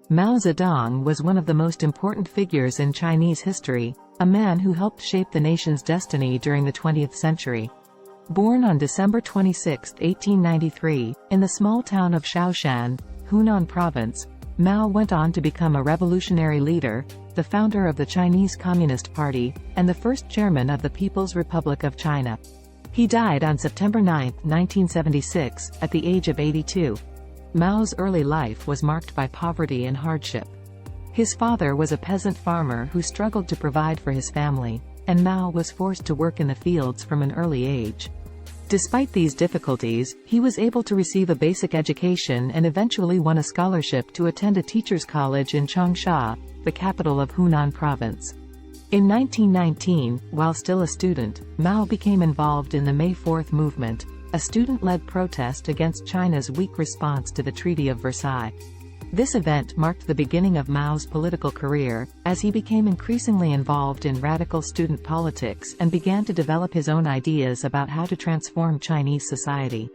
Mao Zedong was one of the most important figures in Chinese history, a man who helped shape the nation's destiny during the 20th century. Born on December 26, 1893, in the small town of Shaoshan, Hunan province, Mao went on to become a revolutionary leader, the founder of the Chinese Communist Party, and the first chairman of the People's Republic of China. He died on September 9, 1976, at the age of 82. Mao's early life was marked by poverty and hardship. His father was a peasant farmer who struggled to provide for his family, and Mao was forced to work in the fields from an early age. Despite these difficulties, he was able to receive a basic education and eventually won a scholarship to attend a teacher's college in Changsha, the capital of Hunan province. In 1919, while still a student, Mao became involved in the May 4th movement, a student-led protest against China's weak response to the Treaty of Versailles. This event marked the beginning of Mao's political career, as he became increasingly involved in radical student politics and began to develop his own ideas about how to transform Chinese society.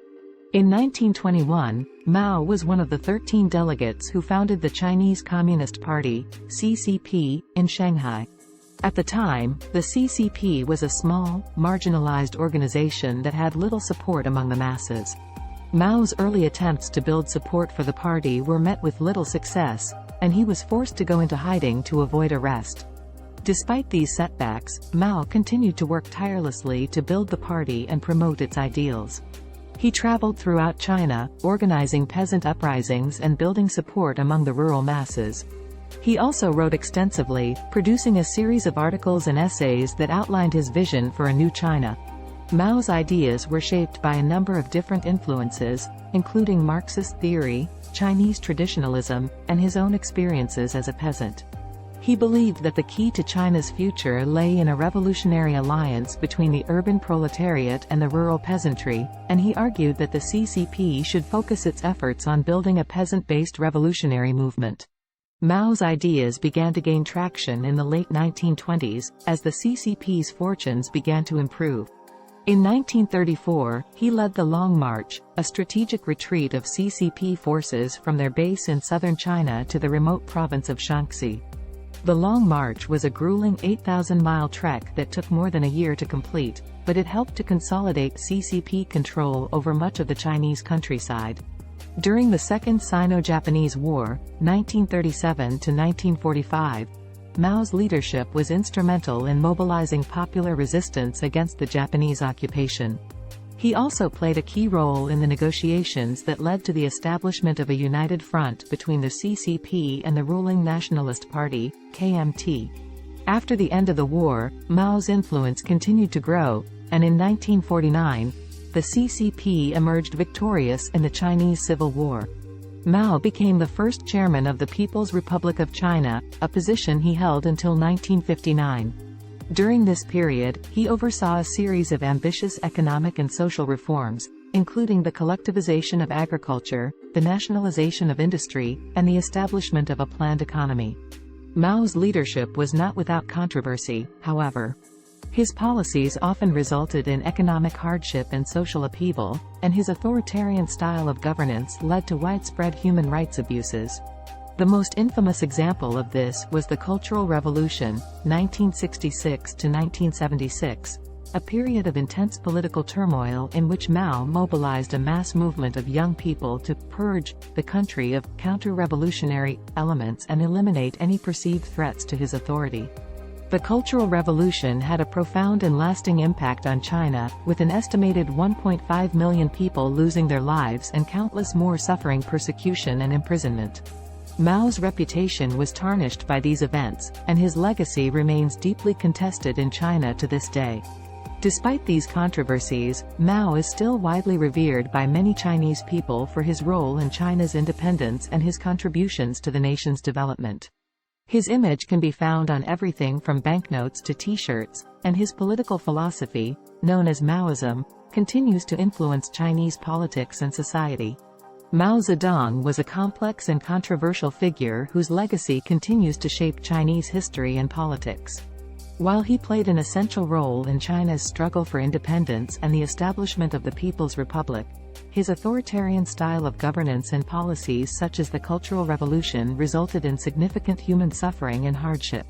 In 1921, Mao was one of the 13 delegates who founded the Chinese Communist Party, CCP, in Shanghai. At the time, the CCP was a small, marginalized organization that had little support among the masses. Mao's early attempts to build support for the party were met with little success, and he was forced to go into hiding to avoid arrest. Despite these setbacks, Mao continued to work tirelessly to build the party and promote its ideals. He traveled throughout China, organizing peasant uprisings and building support among the rural masses. He also wrote extensively, producing a series of articles and essays that outlined his vision for a new China. Mao's ideas were shaped by a number of different influences, including Marxist theory, Chinese traditionalism, and his own experiences as a peasant. He believed that the key to China's future lay in a revolutionary alliance between the urban proletariat and the rural peasantry, and he argued that the CCP should focus its efforts on building a peasant-based revolutionary movement. Mao's ideas began to gain traction in the late 1920s, as the CCP's fortunes began to improve. In 1934, he led the Long March, a strategic retreat of CCP forces from their base in southern China to the remote province of Changsha. The Long March was a grueling 8,000-mile trek that took more than a year to complete, but it helped to consolidate CCP control over much of the Chinese countryside. During the Second Sino-Japanese War, 1937 to 1945, Mao's leadership was instrumental in mobilizing popular resistance against the Japanese occupation. He also played a key role in the negotiations that led to the establishment of a united front between the CCP and the ruling Nationalist Party, KMT. After the end of the war, Mao's influence continued to grow, and in 1949, the CCP emerged victorious in the Chinese Civil War. Mao became the first chairman of the People's Republic of China, a position he held until 1959. During this period, he oversaw a series of ambitious economic and social reforms, including the collectivization of agriculture, the nationalization of industry, and the establishment of a planned economy. Mao's leadership was not without controversy, however. His policies often resulted in economic hardship and social upheaval, and his authoritarian style of governance led to widespread human rights abuses. The most infamous example of this was the Cultural Revolution, 1966 to 1976, a period of intense political turmoil in which Mao mobilized a mass movement of young people to purge the country of counter-revolutionary elements and eliminate any perceived threats to his authority. The Cultural Revolution had a profound and lasting impact on China, with an estimated 1.5 million people losing their lives and countless more suffering persecution and imprisonment. Mao's reputation was tarnished by these events, and his legacy remains deeply contested in China to this day. Despite these controversies, Mao is still widely revered by many Chinese people for his role in China's independence and his contributions to the nation's development. His image can be found on everything from banknotes to t-shirts, and his political philosophy, known as Maoism, continues to influence Chinese politics and society. Mao Zedong was a complex and controversial figure whose legacy continues to shape Chinese history and politics. While he played an essential role in China's struggle for independence and the establishment of the People's Republic, His authoritarian style of governance and policies such as the Cultural Revolution resulted in significant human suffering and hardship.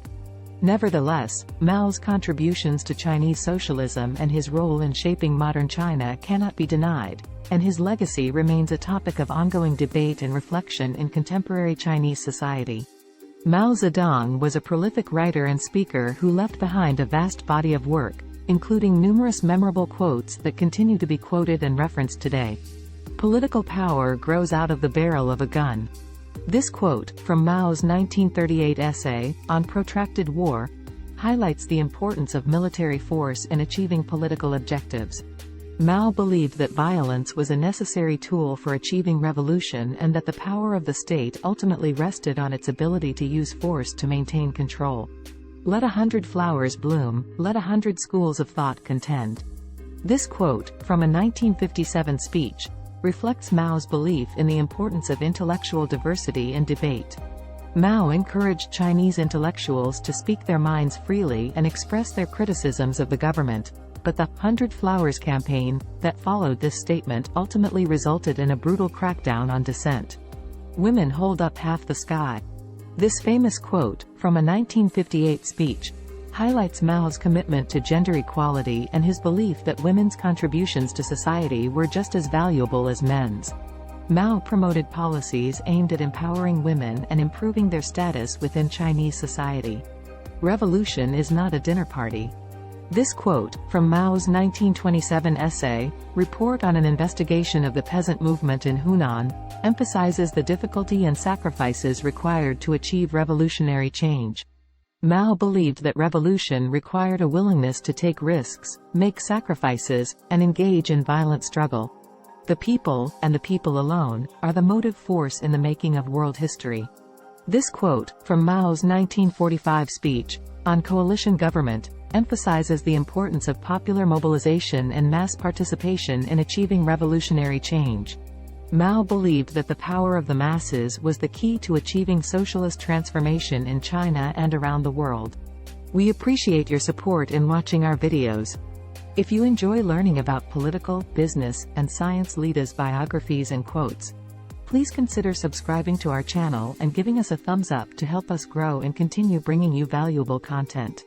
Nevertheless, Mao's contributions to Chinese socialism and his role in shaping modern China cannot be denied, and his legacy remains a topic of ongoing debate and reflection in contemporary Chinese society. Mao Zedong was a prolific writer and speaker who left behind a vast body of work, including numerous memorable quotes that continue to be quoted and referenced today. Political power grows out of the barrel of a gun. This quote, from Mao's 1938 essay, On Protracted War, highlights the importance of military force in achieving political objectives. Mao believed that violence was a necessary tool for achieving revolution and that the power of the state ultimately rested on its ability to use force to maintain control. Let 100 flowers bloom, let 100 schools of thought contend. This quote, from a 1957 speech, reflects Mao's belief in the importance of intellectual diversity and debate. Mao encouraged Chinese intellectuals to speak their minds freely and express their criticisms of the government, but the 100 Flowers campaign that followed this statement ultimately resulted in a brutal crackdown on dissent. Women hold up half the sky. This famous quote, from a 1958 speech, highlights Mao's commitment to gender equality and his belief that women's contributions to society were just as valuable as men's. Mao promoted policies aimed at empowering women and improving their status within Chinese society. Revolution is not a dinner party. This quote, from Mao's 1927 essay, Report on an Investigation of the Peasant Movement in Hunan, emphasizes the difficulty and sacrifices required to achieve revolutionary change. Mao believed that revolution required a willingness to take risks, make sacrifices, and engage in violent struggle. The people, and the people alone, are the motive force in the making of world history. This quote, from Mao's 1945 speech, On Coalition Government, emphasizes the importance of popular mobilization and mass participation in achieving revolutionary change. Mao believed that the power of the masses was the key to achieving socialist transformation in China and around the world. We appreciate your support in watching our videos. If you enjoy learning about political, business, and science leaders' biographies and quotes, please consider subscribing to our channel and giving us a thumbs up to help us grow and continue bringing you valuable content.